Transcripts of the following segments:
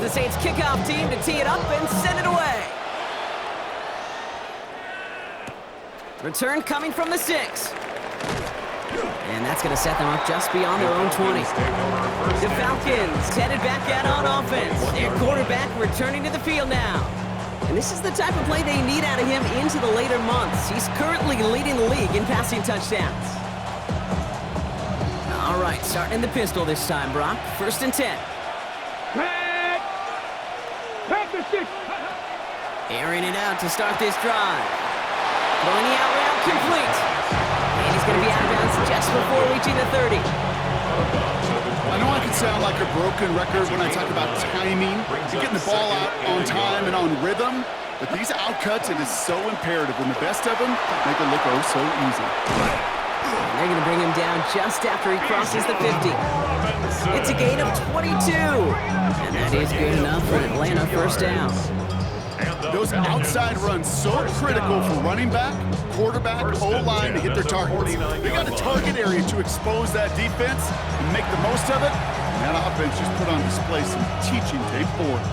the Saints kickoff team to tee it up and send it away. Return coming from the 6. And that's going to set them up just beyond their own 20. The Falcons headed back out on offense. Their quarterback returning to the field now. And this is the type of play they need out of him into the later months. He's currently leading the league in passing touchdowns. All right, starting in the pistol this time, Brock. 1st and 10. Airing it out to start this drive. Throwing the out route complete. And he's going to be out of bounds just before reaching the 30. I know I can sound like a broken record when I talk about timing and getting the ball out on time and on rhythm, but these outcuts, it is so imperative. And the best of them make it look oh so easy. And they're going to bring him down just after he crosses the 50. It's a gain of 22. And that is good enough for an Atlanta 1st down. Those outside runs so critical for running back, quarterback, O-line to hit their targets. They got a target area to expose that defense and make the most of it. And that offense just put on display some teaching tape for it.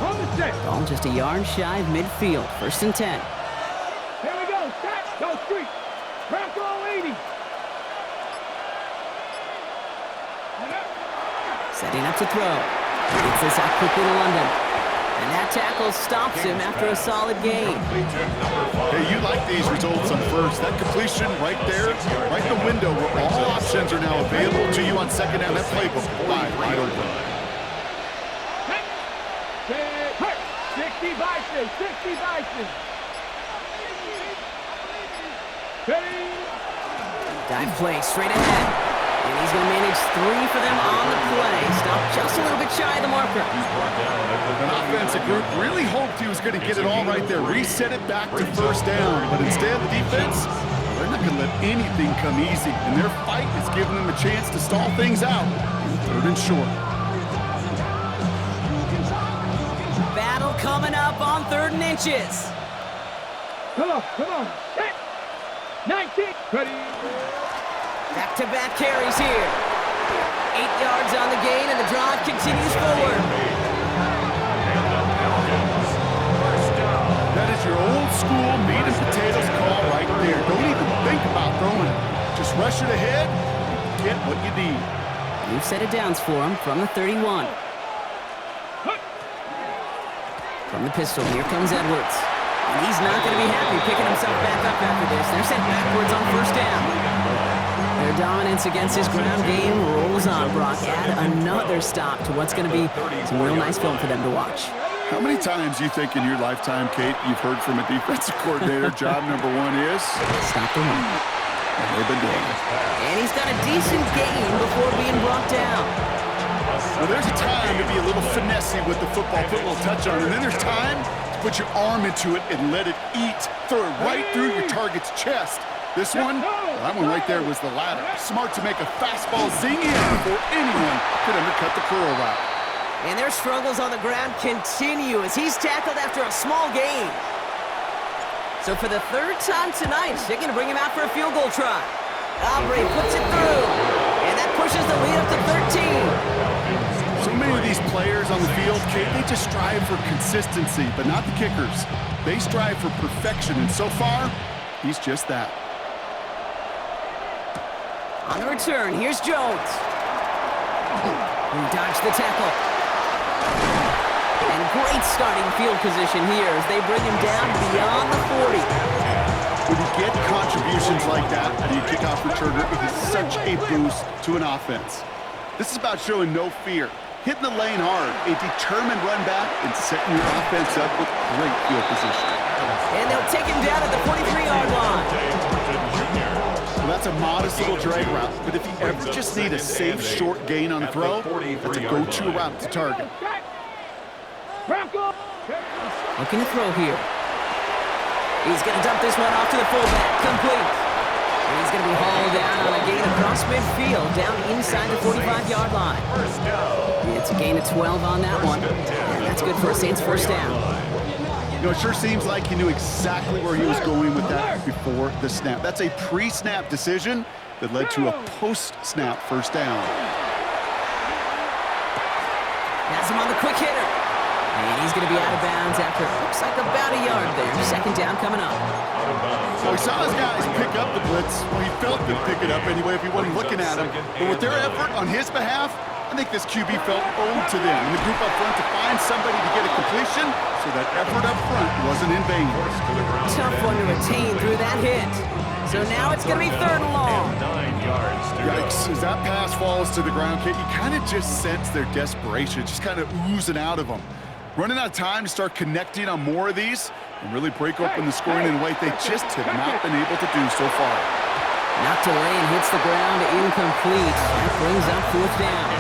Ball just a yard shy of midfield. 1st and 10. Here we go. Set. Go street. Bronco 80. Setting up to throw. Gets this out quickly to London. And that tackle stops him after a solid gain. Hey, you like these results on 1st. That completion right there, right in the window where all options are now available to you on 2nd down. That playbook wide open. 60 Bison. 60 Bison. Dive play straight ahead. And he's going to manage 3 for them on the play. Stop just a little bit shy of the marker. An offensive group really hoped he was going to get it all right there, reset it back to 1st down. But instead, the defense, they're not going to let anything come easy. And their fight is giving them a chance to stall things out. 3rd and short. Battle coming up on 3rd and inches. Come on. Set. 19. Ready. Back-to-back carries here. 8 yards on the gain, and the drive continues forward. That is your old school meat and potatoes call right there. Don't even think about throwing it. Just rush it ahead and get what you need. New set of downs for him from the 31. From the pistol, here comes Edwards. And he's not going to be happy picking himself back up after this. They're sent backwards on 1st down. Their dominance against his ground game rolls on, Brock. Add another stop to what's going to be some real nice film for them to watch. How many times do you think in your lifetime, Kate, you've heard from a defensive coordinator, job number 1 is? Stop the run. And they've been doing it. And he's got a decent gain before being brought down. Now, there's a time to be a little finessey with the football, put a little touch on it. And then there's time to put your arm into it and let it eat. Throw it right through your target's chest. This one, well, that one right there was the latter. Smart to make a fastball zing in before anyone could undercut the curl route. And their struggles on the ground continue as he's tackled after a small gain. So for the 3rd time tonight, they're going to bring him out for a field goal try. Aubrey puts it through, and that pushes the lead up to 13. So many of these players on the field, Kate, they just strive for consistency, but not the kickers. They strive for perfection, and so far, he's just that. On the return, here's Jones. He dodged the tackle. And great starting field position here as they bring him down beyond the 40. When you get contributions like that out of your kickoff returner, it is such a boost to an offense. This is about showing no fear, hitting the lane hard, a determined run back, and setting your offense up with great field position. And they'll take him down at the 43-yard line. Well, that's a modest little drag route, but if you ever just need a safe, short gain on a throw, that's a go-to route to target. Looking to throw here. He's going to dump this one off to the fullback. Complete. And he's going to be hauled down on a gain across midfield, down inside the 45-yard line. It's a gain of 12 on that one, and that's good for a Saints 1st down. You know, it sure seems like he knew exactly where he was going with that before the snap. That's a pre-snap decision that led to a post-snap 1st down. Has him on the quick hitter. And he's going to be out of bounds after, looks like about a yard there. Second down coming up. So he saw his guys pick up the blitz. Well, he felt them pick it up anyway if he wasn't looking at him. But with their effort on his behalf, I think this QB felt owed to them. And the group up front to find somebody to get a completion, so that effort up front wasn't in vain. Tough one to retain through that hit. So now it's going to be third and long. Yikes, as that pass falls to the ground, Kate, you kind of just sense their desperation, just kind of oozing out of them. Running out of time to start connecting on more of these and really break open the scoring in a way they just have not been able to do so far. Knocked away and hits the ground, incomplete. That brings up fourth down.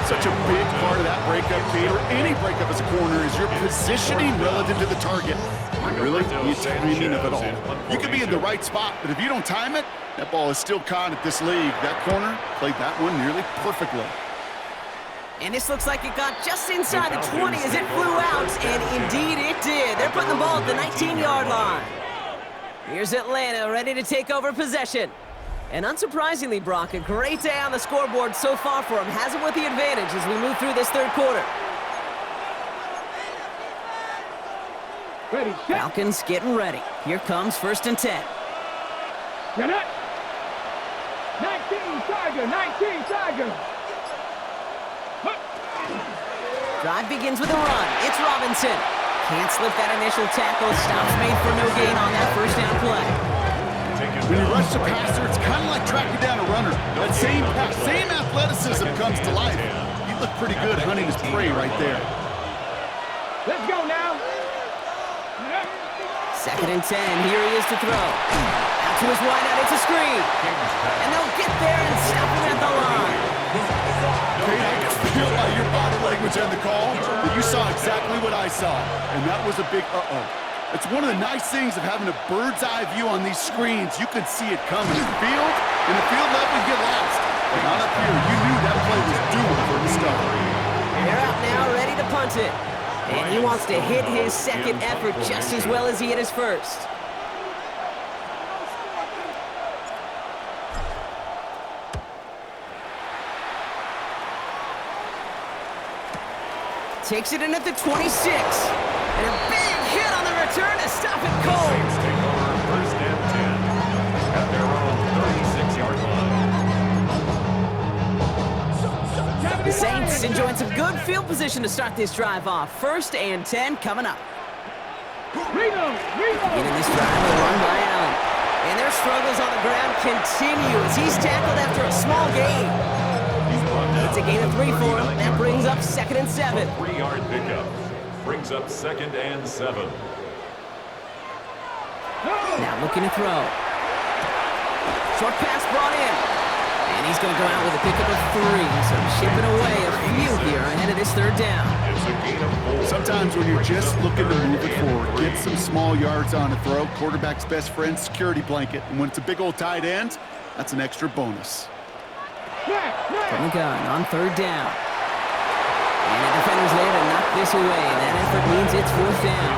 Such a big part of that breakup, Kate, or any breakup as a corner, is your positioning relative to the target. And really, the timing of it all. You could be in the right spot, but if you don't time it, that ball is still caught at this league. That corner played that one nearly perfectly. And this looks like it got just inside the 20 as it flew out, and indeed it did. They're putting the ball at the 19-yard line. Here's Atlanta ready to take over possession. And unsurprisingly, Brock, a great day on the scoreboard so far for them. Has them with the advantage as we move through this third quarter. Ready, set. Falcons getting ready. Here comes 1st and 10. Get it. 19 Tiger, 19 Tiger. Drive begins with a run. It's Robinson. Can't slip that initial tackle. Stops made for no gain on that first down play. When you rush the passer, it's kind of like tracking down a runner. That same pass, same athleticism comes to life. He looked pretty good hunting his prey right there. Let's go now. 2nd and 10. Here he is to throw. Out to his wideout. It's a screen. And they'll get there and stop him at the line. Okay, I can feel by your body language on the call that you saw exactly what I saw. And that was a big uh-oh. It's one of the nice things of having a bird's eye view on these screens. You can see it coming. In the field level, you get lost. But not up here. You knew that play was doomed for the start. They're out now, ready to punt it. And he wants to hit his second effort just as well as he hit his first. Takes it in at the 26. And a big hit on the return to stop it cold. Saints take over 1st and 10 at their own 36-yard line. The Saints enjoying some good field position to start this drive off. 1st and 10 coming up. Beginning this drive, a run by Allen. And their struggles on the ground continue as he's tackled after a small gain. It's a gain of 3 for him. That brings up 2nd and 7. 3-yard pickup brings up 2nd and 7. Now looking to throw. Short pass brought in. And he's going to go out with a pickup of 3. So shipping away a few here ahead of this 3rd down. It's a gain of 4. Sometimes when you're just looking to move it forward, get some small yards on a throw, quarterback's best friend, security blanket. And when it's a big old tight end, that's an extra bonus. From the gun on 3rd down. And the defender's there to knock this away. That effort means it's 4th down.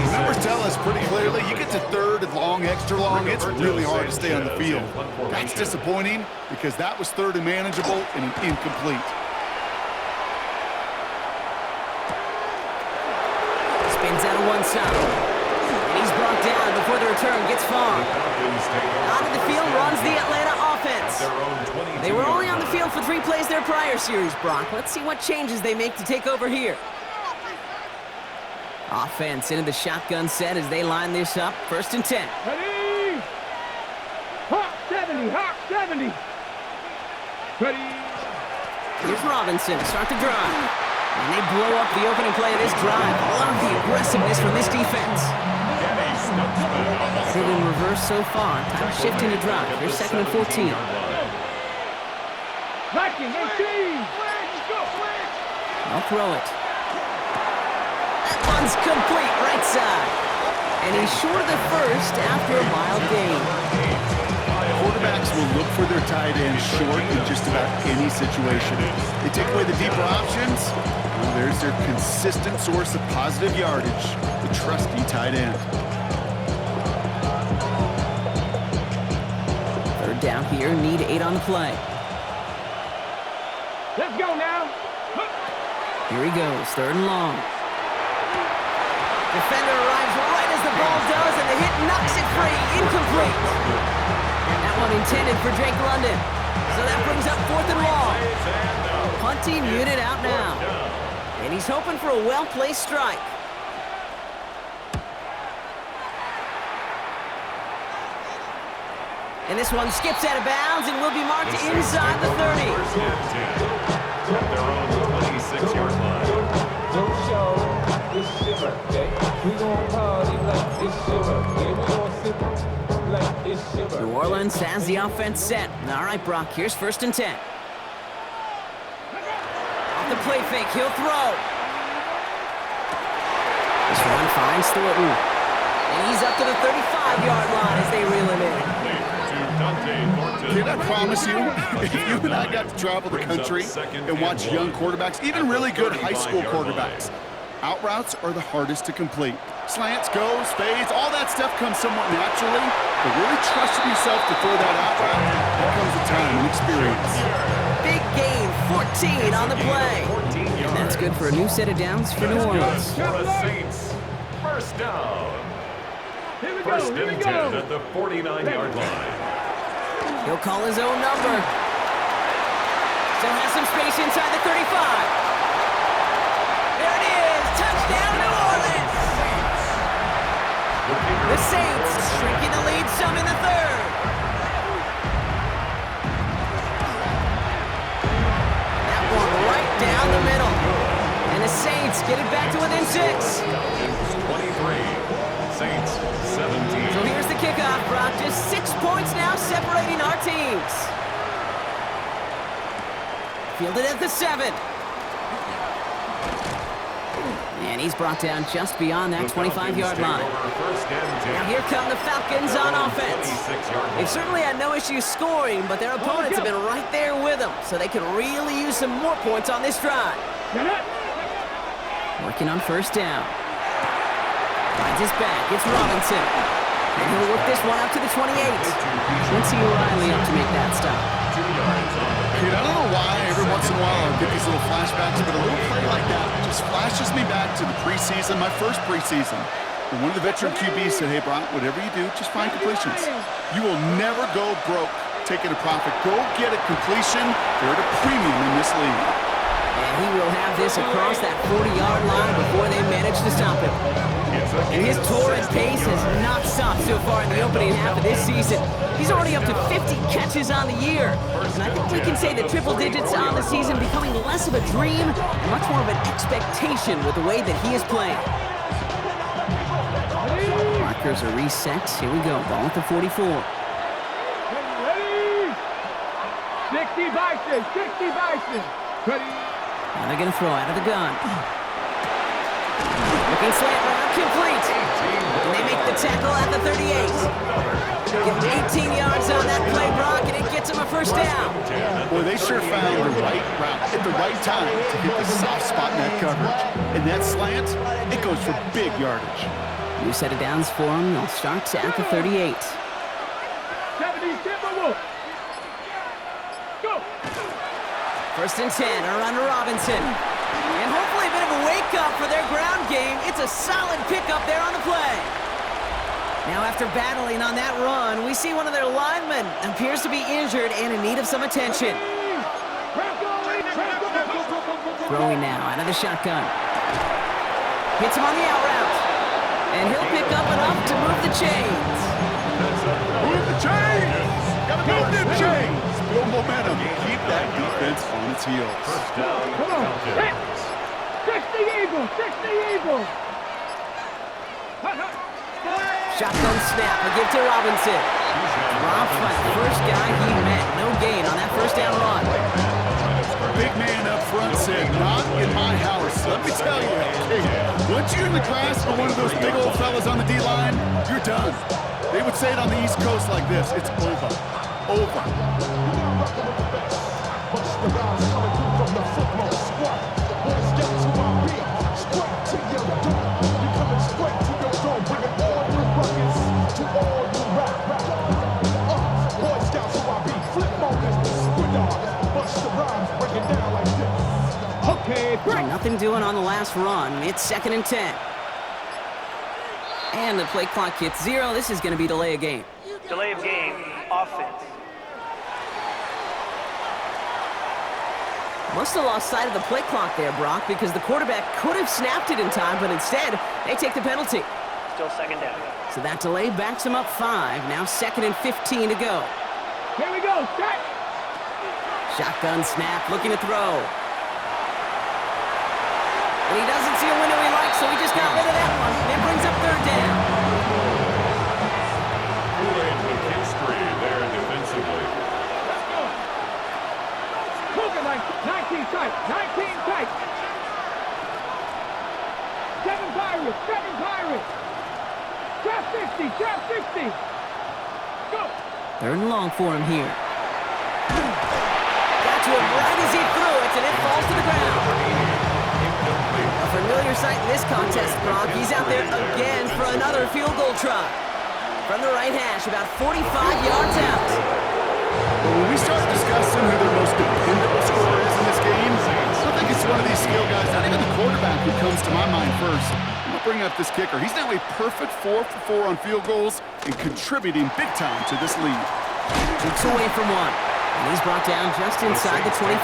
The numbers tell us pretty clearly, you get to 3rd and long, extra long, it's really hard to stay on the field. That's disappointing because that was 3rd and manageable and incomplete. Spins out of one side. And he's brought down before the return gets far. Out of the field runs the Atlanta offense. They were only on the field for 3 plays their prior series, Brock. Let's see what changes they make to take over here. Offense into the shotgun set as they line this up. 1st and 10. Ready. Hawk 70, Hawk 70. Ready. Here's Robinson to start the drive. And they blow up the opening play of this drive. Love the aggressiveness from this defense. Headed in reverse so far. Time shifting to drive. Here's 2nd and 14. Viking 18. I'll throw it. That one's complete, right side. And he's short of the first after a mild gain. Quarterbacks will look for their tight end short in just about any situation. They take away the deeper options. Well, there's their consistent source of positive yardage, the trusty tight end. 3rd down here, need 8 on the play. Let's go now. Here he goes, 3rd and long. Defender arrives right as the ball does, and the hit knocks it free. Incomplete. That one intended for Drake London. So that brings up 4th and long. Punting unit out now. And he's hoping for a well-placed strike. And this one skips out of bounds and will be marked inside the 30. First and 10 at their own 26-yard line. Don't show this shimmer, okay? We gon' party like this shimmer, okay? We gon' sip like this shimmer. New Orleans has the offense set. All right, Brock, here's 1st and 10. Off the play fake, he'll throw. This one finds Thornton. And he's up to the 35-yard line as they reel him in. Kid, I promise you, if you and I got to travel the country and watch young quarterbacks, even really good high school quarterbacks, out routes are the hardest to complete. Slants, goes, fades, all that stuff comes somewhat naturally, but really trusting yourself to throw that out route, that comes with time and experience. Big gain, 14 on the play. And that's good for a new set of downs for New Orleans. For the Saints, first down. Here we First go, here and we 10 go. at the 49-yard line. He'll call his own number. Still has some space inside the 35. There it is. Touchdown, New Orleans. The Saints shrinking the lead some in the 3rd. That one right down the middle. And the Saints get it back to within 6. 23. Saints 17. So here's the kickoff, Brock. Just 6 points now separating our teams. Fielded at the 7. And he's brought down just beyond that 25-yard line. Now here come the Falcons on offense. They've certainly had no issues scoring, but their opponents have been right there with them, so they can really use some more points on this drive. Working on 1st down. Finds his back. It's Robinson. And he'll work this one out to the 28. Quincy O'Reilly up to make that stop. Kid, I don't know why every once in a while I'll get these little flashbacks, but a little play like that just flashes me back to the preseason, my first preseason. And one of the veteran QBs said, hey, Brock, whatever you do, just find completions. You will never go broke taking a profit. Go get a completion. They're at a premium in this league. And he will have this across that 40-yard line before they manage to stop him. And his torrid pace has not stopped so far in the opening half of this season. He's already up to 50 catches on the year. And I think we can say that triple digits on the season becoming less of a dream and much more of an expectation with the way that he is playing. Markers are reset. Here we go. Ball at the 44. Ready? 60 Bison, 60 Bison. Ready? Now they're going to throw out of the gun. Looking slant route, complete. And they make the tackle at the 38. Give him 18 yards on that play, Brock, and it gets him a 1st down. Boy, they sure found the right route at the right time to hit the soft spot in that coverage. And that slant, it goes for big yardage. New set of downs for them. They'll start at the 38. 70 Timberwolves. Go. 1st and 10, around to Robinson. And hopefully a bit of a wake-up for their ground game. It's a solid pickup there on the play. Now after battling on that run, we see one of their linemen appears to be injured and in need of some attention. Throwing now out of the shotgun. Hits him on the out route. And he'll pick up enough to move the chains. Move the chains! Gotta move them chains! Build momentum. Keep that defense on its heels. Come on. 60 Eagles, 60 Eagles. Shotgun snap, a give to Robinson. Rob Font, first guy he met. No gain on that 1st down run. Big man up front said, not in my house. Let me tell you, hey, once you're in the grasp of one of those big old fellas on the D-line, you're done. They would say it on the East Coast like this, it's over. Over. Well, nothing doing on the last run. It's 2nd and 10. And the play clock hits 0. This is going to be delay of game. Delay of game, offense. Must have lost sight of the play clock there, Brock, because the quarterback could have snapped it in time, but instead, they take the penalty. Still 2nd down. So that delay backs them up 5. Now 2nd and 15 to go. Here we go, set. Shotgun snap, looking to throw. And he doesn't see a window he likes, so he just got rid of that one. It brings up 3rd down. Kool-Aid McKinstry there defensively. Let's go. Moving like 19 tight, 19 tight. 7 Pirates, 7 Pirates. Trap 60, trap 60. Go. 3rd and long for him here. Got to him right as he threw it, and it falls to the ground. A familiar sight in this contest, Brock. He's out there again for another field goal try. From the right hash, about 45 yards out. Well, when we start discussing who their most dependable scorer is in this game, I don't think it's one of these skill guys, not even the quarterback, who comes to my mind first. I'm going to bring up this kicker. He's now a perfect 4 for 4 on field goals and contributing big time to this lead. Keeps away from one. And he's brought down just inside the 25.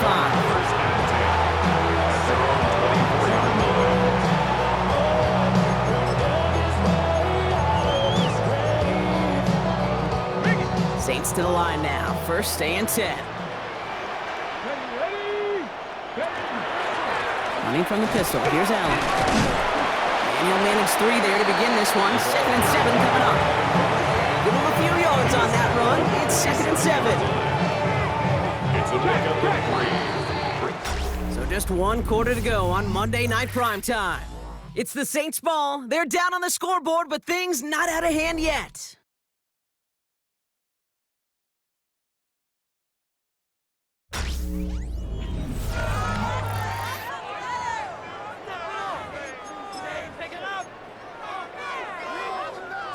Saints to the line now. 1st and 10. Running from the pistol. Here's Allen. And he'll manage 3 there to begin this one. 2nd and 7 coming up. Give him a few yards on that run. It's 2nd and 7. It's a pickup of 3. So just 1 quarter to go on Monday Night Primetime. It's the Saints ball. They're down on the scoreboard, but things not out of hand yet.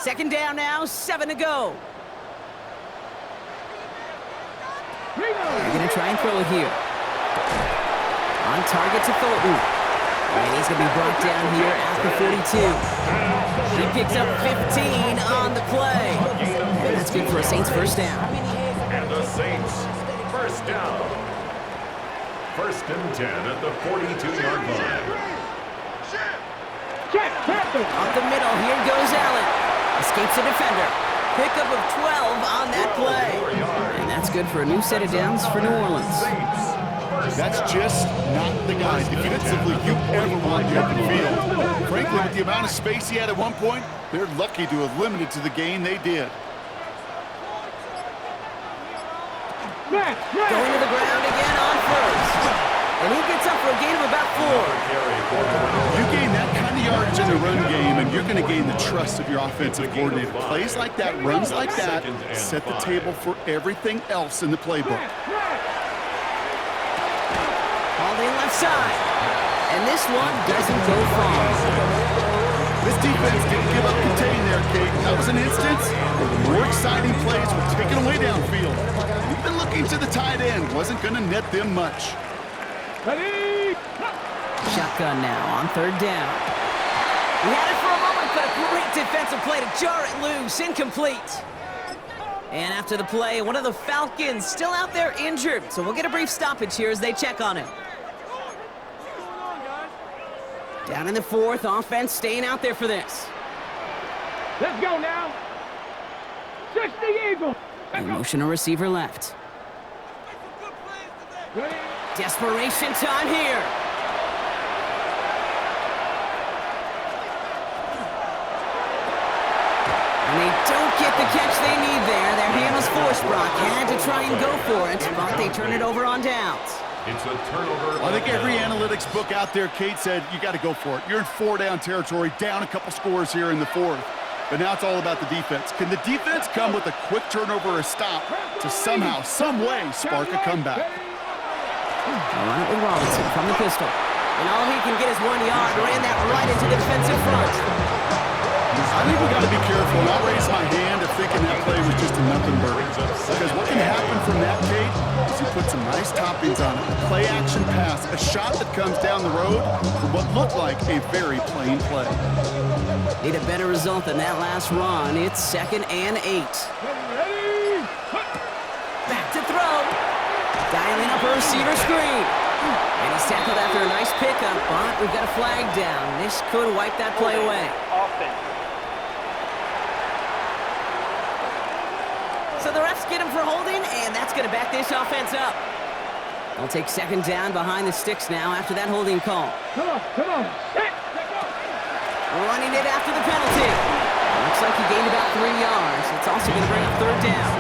Second down now, 7 to go. They're going to try and throw it here. On target to Thornton. And he's going to be brought down here at the 42. He picks up 15 on the play. And that's good for a Saints 1st down. And the Saints, 1st down. 1st and 10 at the 42-yard line. Up the middle, here goes Allen. Escapes the defender. Pickup of 12 on that play. And that's good for a new set of downs for New Orleans. That's just not the guy defensively you ever want in the open field. Frankly, with the amount of space he had at one point, they're lucky to have limited to the gain they did. Going to the ground again on 1st. And he gets up for a gain of about 4. You gain that kind of yardage in the run game, and you're going to gain the trust of your offensive coordinator. Plays like that, runs like that, set the table for everything else in the playbook. All the left side. And this one doesn't go far. This defense didn't give up contain there, Kate. That was an instance where the more exciting plays were taken away downfield. Even looking to the tight end wasn't going to net them much. Shotgun now on 3rd down. He had it for a moment, but a great defensive play to jar it loose. Incomplete. And after the play, one of the Falcons still out there injured. So we'll get a brief stoppage here as they check on him. Down in the 4th, offense staying out there for this. Let's go now. 60 Eagles. And motion a receiver left. Desperation time here. And they don't get the catch they need there. Their hand was forced, Brock. Had to try and go for it, but they turn it over on downs. It's a turnover. I think every analytics book out there, Kate, said you got to go for it. You're in 4-down territory, down a couple scores here in the 4th. But now it's all about the defense. Can the defense come with a quick turnover or a stop to somehow, some way, spark a comeback? They'll run it with Robinson from the pistol. And all he can get is 1 yard. Ran that right into the defensive front. I think we got to be careful. And I'll raise my hand of thinking that play was just a nothing burger. Because what can happen from that, Kate, is you put some nice toppings on it. The play action pass, a shot that comes down the road for what looked like a very plain play. Need a better result than that last run. It's 2nd and 8. Back to throw. Dialing up a receiver screen. And he's tackled after a nice pickup, but we've got a flag down. This could wipe that play away. Offense. So the refs get him for holding, and that's going to back this offense up. They'll take 2nd down behind the sticks now after that holding call. Come on. Running it after the penalty. Looks like he gained about 3 yards. It's also going to bring up 3rd down.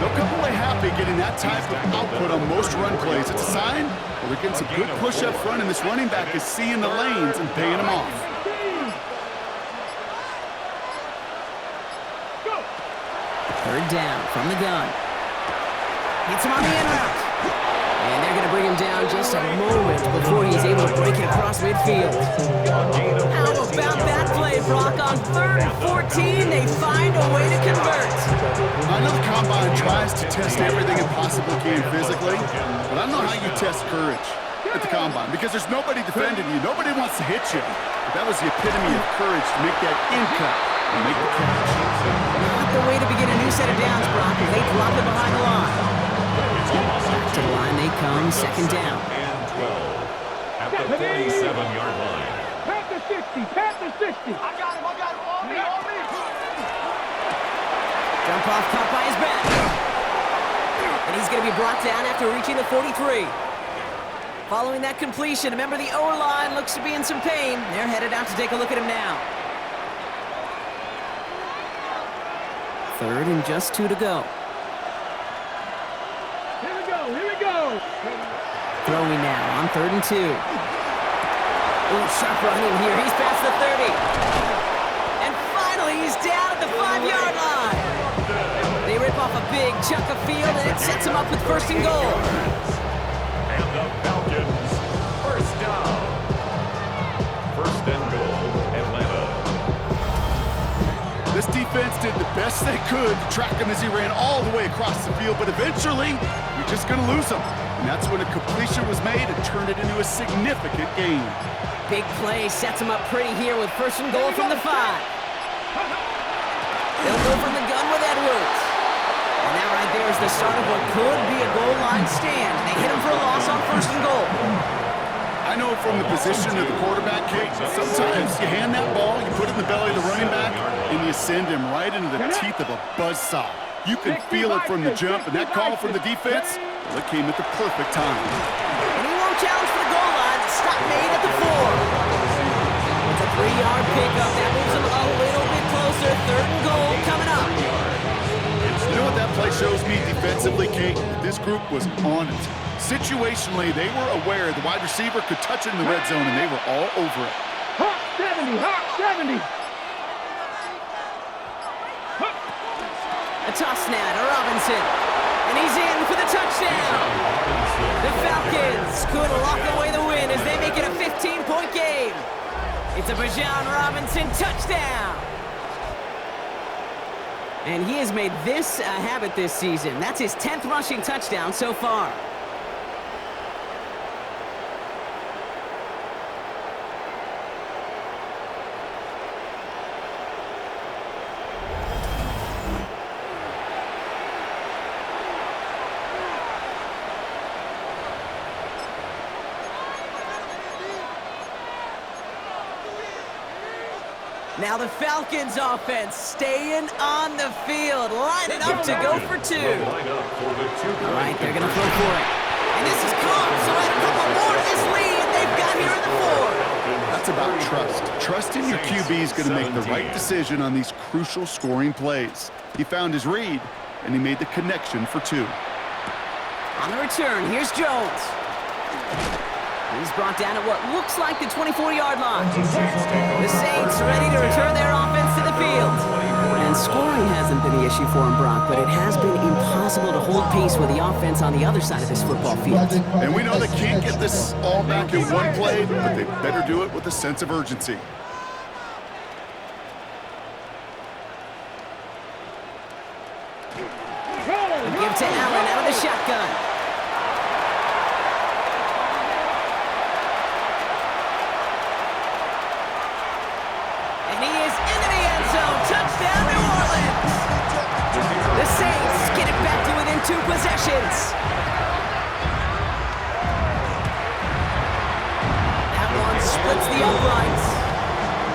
They'll come away happy getting that type of output on most run plays. It's a sign that they're getting some good push up front, and this running back is seeing the lanes and paying them off. 3rd down from the gun. Hits him on the in route. And they're going to bring him down just a moment before he's able to break it across midfield. How about that play, Brock? On 3rd and 14, they find a way to convert. I know the Combine tries to test everything it possibly can physically, but I don't know how you test courage at the Combine because there's nobody defending you. Nobody wants to hit you. But that was the epitome of courage to make that in cut and make the catch. Not the way to begin a new set of downs, Brock, as they drop it behind the line. Back to the line they come, 2nd down. And 12 at the 47-yard line. Pat the 60. I got him. On me. Jump off caught by his back. And he's going to be brought down after reaching the 43. Following that completion, a member of the O-line looks to be in some pain. They're headed out to take a look at him now. 3rd and just 2 to go. Here we go. Throwing now on 3rd and 2. Ooh, sharp running here. He's past the 30. And finally, he's down at the 5-yard line. They rip off a big chunk of field, and it sets him up with 1st and goal. And the Falcons, 1st down. 1st and goal, Atlanta. This defense did the best they could to track him as he ran all the way across the field, but eventually, you're just going to lose him. And that's when a completion was made and turned it into a significant gain. Big play sets him up pretty here with 1st and goal from the 5. They'll go from the gun with Edwards. And that right there is the start of what could be a goal line stand. They hit him for a loss on 1st and goal. I know from the position of the quarterback kick, sometimes you hand that ball, you put it in the belly of the running back, and you send him right into the teeth of a buzzsaw. You can feel it from the jump, and that call from the defense, well, it came at the perfect time. And he won't challenge for the goal line. Stop made at the 4. It's a 3-yard pickup. That moves him a little bit closer. 3rd and goal coming up. You know what that play shows me defensively, Kate? This group was on it. Situationally, they were aware the wide receiver could touch it in the red zone, and they were all over it. Hawk 70. A toss snap to Robinson. And he's in for the touchdown. The Falcons could lock away the win as they make it a 15-point game. It's a Bijan Robinson touchdown. And he has made this a habit this season. That's his 10th rushing touchdown so far. Now the Falcons offense staying on the field, lining up to go for 2. All right, they're going to throw for it. And this is caught, so add a couple more to this lead, and they've got here in the 4. That's about trust. Trusting your QB is going to make the right decision on these crucial scoring plays. He found his read, and he made the connection for 2. On the return, here's Jones. He's brought down at what looks like the 24-yard line. The Saints ready to return their offense to the field. And scoring hasn't been the issue for him, Brock, but it has been impossible to hold pace with the offense on the other side of this football field. And we know they can't get this all back in one play, but they better do it with a sense of urgency. Give to Allen out of the shotgun. possessions. That one splits the uprights.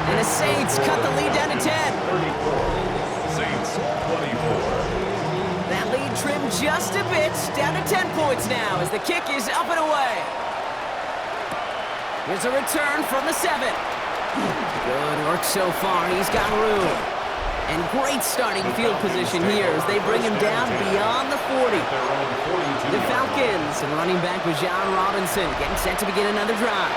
And the Saints cut the lead down to 10. 34. Saints 24. That lead trimmed just a bit, down to 10 points now as the kick is up and away. Here's a return from the 7. Good work so far, he's got room. And great starting field position here as they bring him down beyond the 40. The Falcons and running back was John Robinson getting set to begin another drive.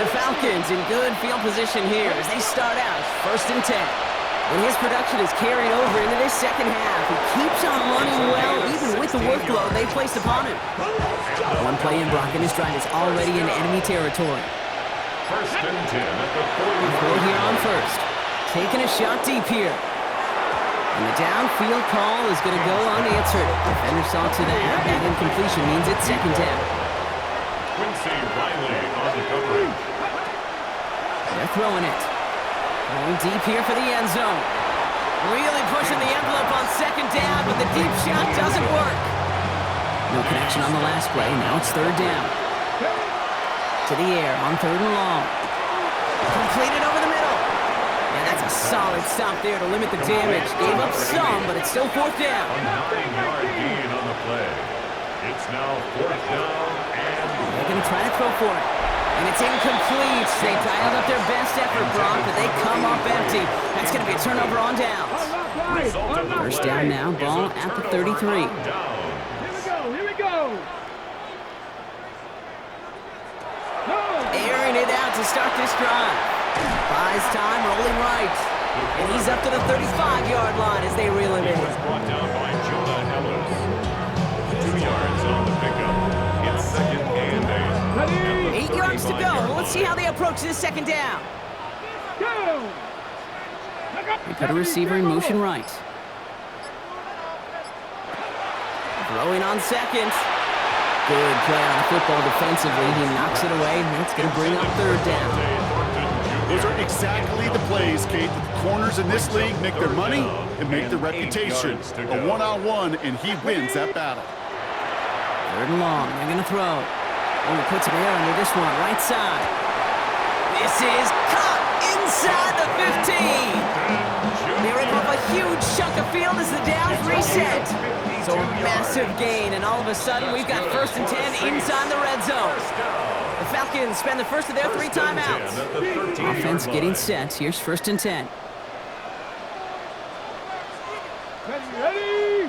The Falcons in good field position here as they start out first and 10. And his production is carried over into this second half. He keeps on running well, even with the workload they placed upon him. One play in blocking his drive is already in enemy territory. First and 10 at the 40. Throw here on first. Taking a shot deep here. And the downfield call is going to go unanswered. Defender saw to that. That incompletion means it's second down. Quincy Riley on the coverage. They're throwing it. Going deep here for the end zone. Really pushing the envelope on second down, but the deep shot doesn't work. No connection on the last play. Now it's third down. To the air on third and long. Completed over the middle. And that's a solid stop there to limit the damage. Gave up some, but it's still fourth down. A 9-yard gain on the play. It's now fourth down and They're going to try to throw for it. And it's incomplete. They dialed up their best effort, Brock, but they come up empty. That's going to be a turnover on downs. First down now, ball at the 33. Here we go. Airing it out to start this drive. Buys time, rolling right. And he's up to the 35-yard line as they reel him in. was brought down by Jonah Ellis. 2 yards on the pickup. It's second and 8. 8 yards to go. Let's see how they approach this second down. They put a receiver in motion right. Throwing on second. Good play on the football defensively. He knocks it away, and that's going to bring up third down. Those are exactly the plays, Kate, that the corners in this league make their money and make their reputation. A one-on-one, and he wins that battle. Third and long. They're going to throw. Oh, he puts an air under this one, right side. This is caught inside the 15. They rip up a huge chunk of field as the downs reset. So a massive gain, and all of a sudden we've got first and 10 inside the red zone. The Falcons spend the first of their 3 timeouts. Offense getting set. Here's first and 10. Ready?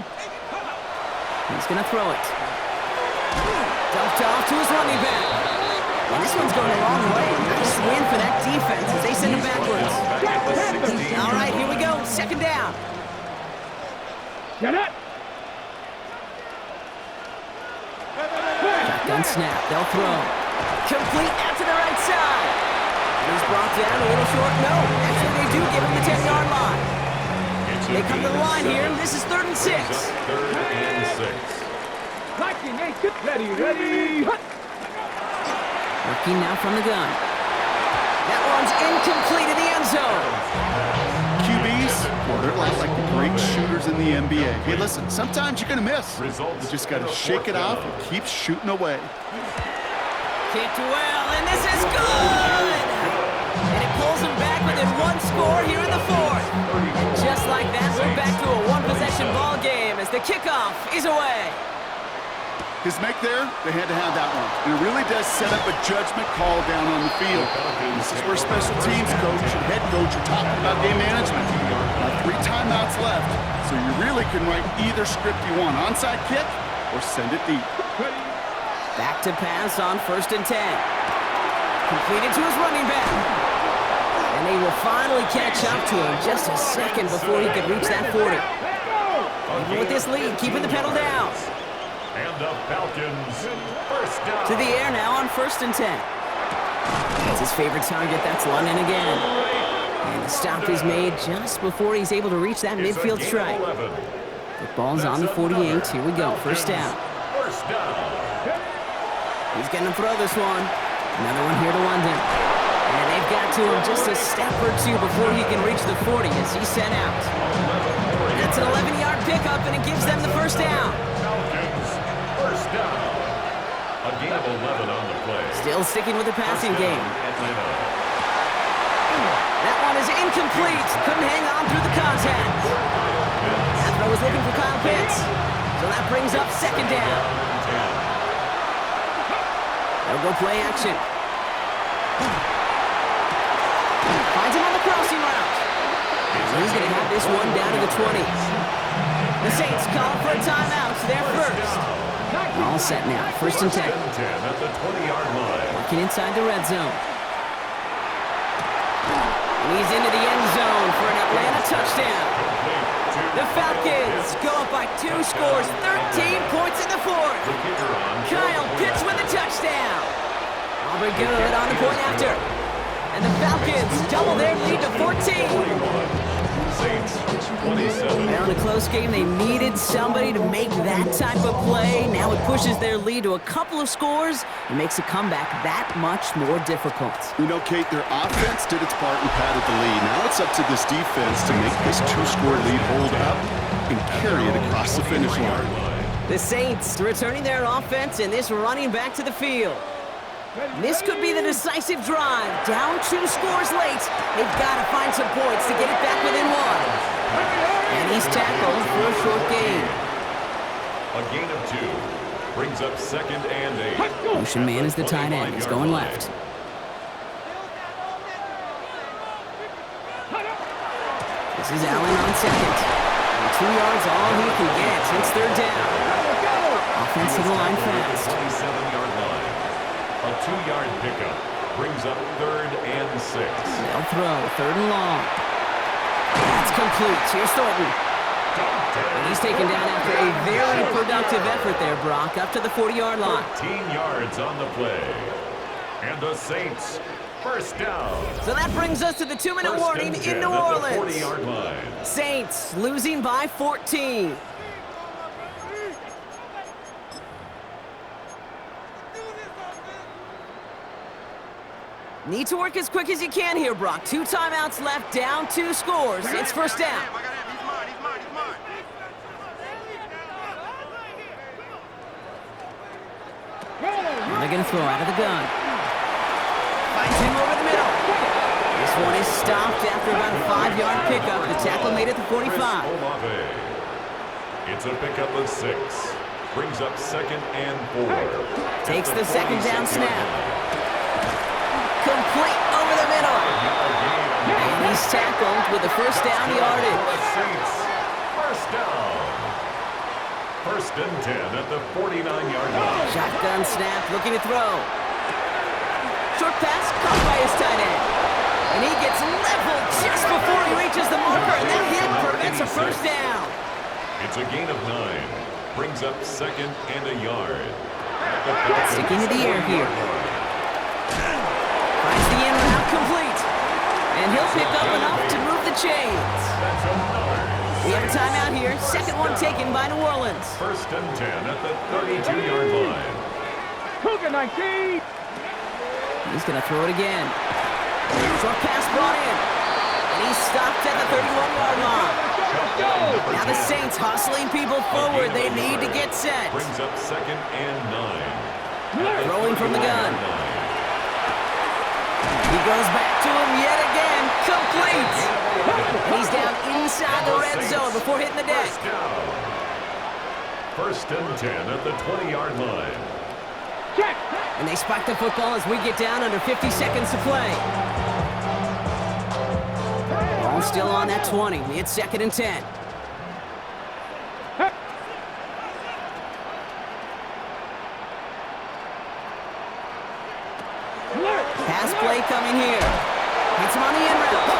He's going to throw it. Dumped off to his running back. And this one's going the wrong way. Nice win for that defense as they send him backwards. All right, here we go. Second down. Get it. Shotgun snap. They'll throw. Complete out to the right side. He's brought down a little short. No, actually they do give him the 10-yard line. They come to the line here. This is third and 6. Third and 6. Ready. Working now from the gun. That one's incomplete in the end zone. QBs, well, they're like the great shooters in the NBA. Hey, listen, sometimes you're going to miss. You just got to shake it off and keep shooting away. Kicked well, and this is good! And it pulls them back within one score here in the fourth. And just like that, we're back to a one-possession ball game as the kickoff is away. His make there, they had to have that one. And it really does set up a judgment call down on the field. This is where special teams coach and head coach are talking about game management. Now 3 timeouts left, so you really can write either script you want. Onside kick or send it deep. Back to pass on first and 10. Completed to his running back. And they will finally catch up to him just a second before he could reach that 40. Even with this lead, keeping the pedal down. And the Falcons first down. To the air now on first and 10. That's his favorite target. That's London again. And the stop is made just before he's able to reach that midfield strike. The ball's on the 48. Here we go. First down. First down. He's going to throw this one. Another one here to London. And they've got to him just a step or two before he can reach the 40 as he's sent out. That's an 11-yard pickup, and it gives them the first down. A gain of 11 on the play. Still sticking with the passing game. Atlanta. That one is incomplete. Couldn't hang on through the contact. That throw was looking for Kyle Pitts. So that brings up second down. They'll go play action. Finds him on the crossing route. He's going to have this one down to the 20s. The Saints call for a timeout. They're first. All set now. First and 10. At the 20-yard line. Working inside the red zone. And he's into the end zone for an Atlanta touchdown. The Falcons go up by 2 scores, 13 points in the fourth. Kyle Pitts with a touchdown. Aubrey good on the point after. And the Falcons double their lead to 14. Saints 27. Now in a close game, they needed somebody to make that type of play. Now it pushes their lead to a couple of scores and makes a comeback that much more difficult. You know, Kate, their offense did its part and padded the lead. Now it's up to this defense to make this 2-score lead hold up and carry it across the finish line. The Saints returning their offense and this running back to the field. This could be the decisive drive. Down 2 scores late. They've got to find some points to get it back within 1. And he's tackled for a short gain. A gain of 2 brings up second and 8. Motion man is the tight end. He's going left. This is Allen on second. And 2 yards all he can get. It's third down. Offensive line fast. 27-yard line. A 2-yard pickup brings up third and 6. They'll throw. Third and long. That's complete. Here's Thornton. And he's taken down after a very productive effort there, Brock, up to the 40-yard line. 13 yards on the play. And the Saints, first down. So that brings us to the 2-minute First warning and in 10 New at Orleans. the 40-yard line. Saints losing by 14. Need to work as quick as you can here, Brock. 2 timeouts left, down 2 scores. It's first down. They're going to throw out of the gun. Finds him over the middle. This one is stopped after about a 5-yard pickup. The tackle made it to 45. It's a pickup of 6. Brings up second and 4. Takes the second down snap. Complete over the middle. And he's tackled with the first down yardage. First down. First and 10 at the 49-yard line. Shotgun snap, looking to throw. Short pass caught by his tight end. And he gets leveled just before he reaches the marker, and that hit prevents a first down. It's a gain of 9. Brings up second and a yard. Sticking to the air here. Finds the end route complete. And he'll pick up enough to move the chains. We have a timeout here. Second one taken by New Orleans. First and 10 at the 32-yard line. Cougar 19. He's going to throw it again. Short pass brought in. And he's stopped at the 31-yard line. Now the Saints hustling people forward. They need to get set. Brings up second and 9. Throwing from the gun. He goes back to him yet again. Complete. And he's down inside the red zone before hitting the deck. First and 10 at the 20-yard line. And they spike the football as we get down under 50 seconds to play. Ball still on that 20. It's second and 10. Pass play coming here. Hits him on the end route.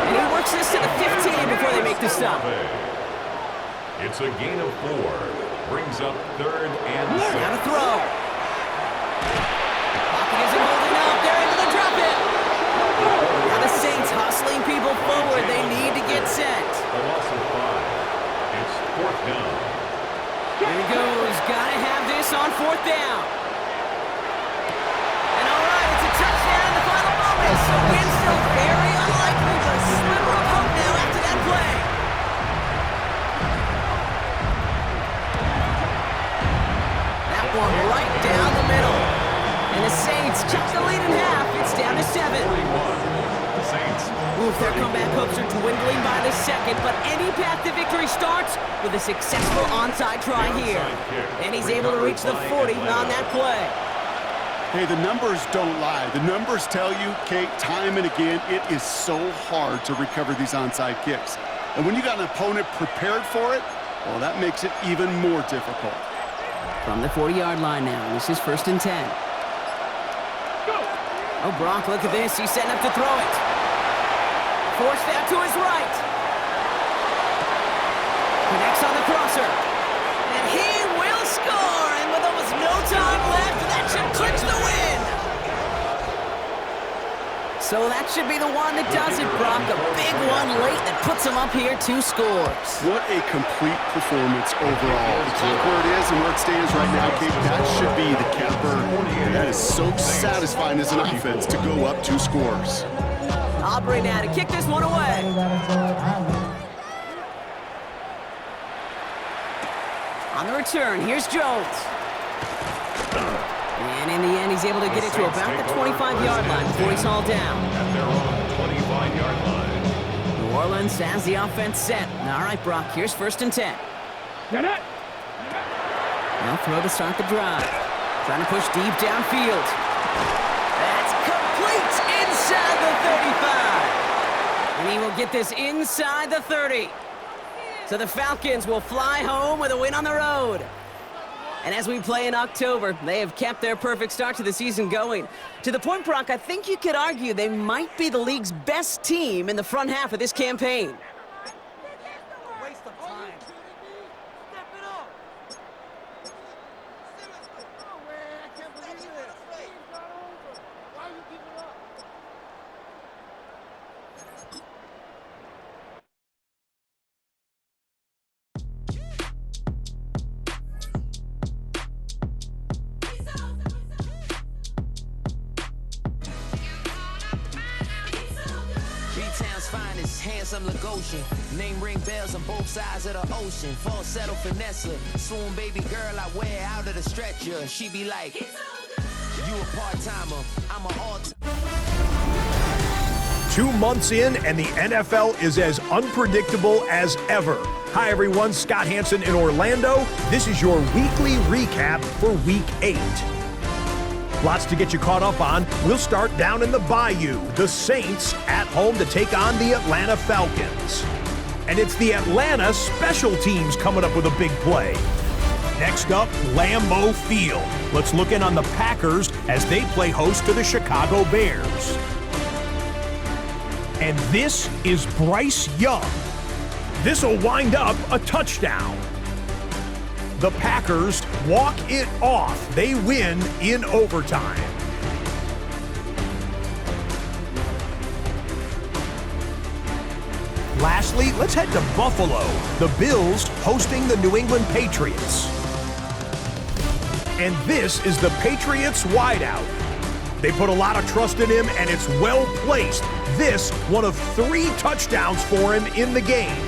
And he works this to the 15 before they make the stop. It's a gain of 4. Brings up third and 6. Now to throw. Pocket isn't holding up. They're able to drop it. Now the Saints hustling people forward. They need to get set. A loss of 5. It's fourth down. Here he goes. Gotta have this on fourth down. And all right, it's a touchdown in the final moments. So win still very unlikely, but a sliver of hope now after that play. That one right Saints chuck the lead in half. It's down to 7. 21. Saints. Oof, their comeback hopes are dwindling by the second, but any path to victory starts with a successful onside try here. And he's able to reach the 40 on that play. Hey, the numbers don't lie. The numbers tell you, Kate, time and again, it is so hard to recover these onside kicks. And when you got an opponent prepared for it, well, that makes it even more difficult. From the 40-yard line now, this is 1st and 10. Oh, Brock, look at this. He's setting up to throw it. Forced out to his right. Connects on the crosser. And he will score. And with almost no time left, that should clinch the win. So that should be the one that does it, Brock. A big one late that puts him up here 2 scores. What a complete performance overall. The clock where it is and where it stands right now, Kate, that should be the capper. And that is so satisfying as an offense to go up 2 scores. Aubrey now to kick this one away. On the return, here's Jones. And in the end, he's able to get it to about the 25-yard line before he's hauled down. At their own 25-yard line. New Orleans has the offense set. All right, Brock, here's 1st and 10. Now throw to start the drive. Trying to push deep downfield. That's complete inside the 35. And he will get this inside the 30. So the Falcons will fly home with a win on the road. And as we play in October, they have kept their perfect start to the season going. To the point, Brock, I think you could argue they might be the league's best team in the front half of this campaign. Handsome Lagosian, name ring bells on both sides of the ocean. Falsetto finesse, swoon baby girl I wear out of the stretcher. She be like, you a part-timer, I'm a all-time. 2 months in, and the NFL is as unpredictable as ever. Hi, everyone. Scott Hansen in Orlando. This is your weekly recap for Week 8. Lots to get you caught up on. We'll start down in the Bayou. The Saints at home to take on the Atlanta Falcons. And it's the Atlanta special teams coming up with a big play. Next up, Lambeau Field. Let's look in on the Packers as they play host to the Chicago Bears. And this is Bryce Young. This will wind up a touchdown. The Packers walk it off. They win in overtime. Lastly, let's head to Buffalo. The Bills hosting the New England Patriots. And this is the Patriots wideout. They put a lot of trust in him, and it's well placed. This, one of 3 touchdowns for him in the game.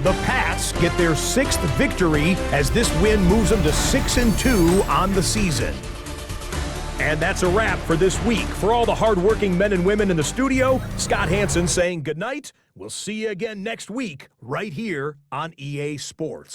The Pats get their 6th victory as this win moves them to 6-2 on the season. And that's a wrap for this week. For all the hardworking men and women in the studio, Scott Hansen saying goodnight. We'll see you again next week right here on EA Sports.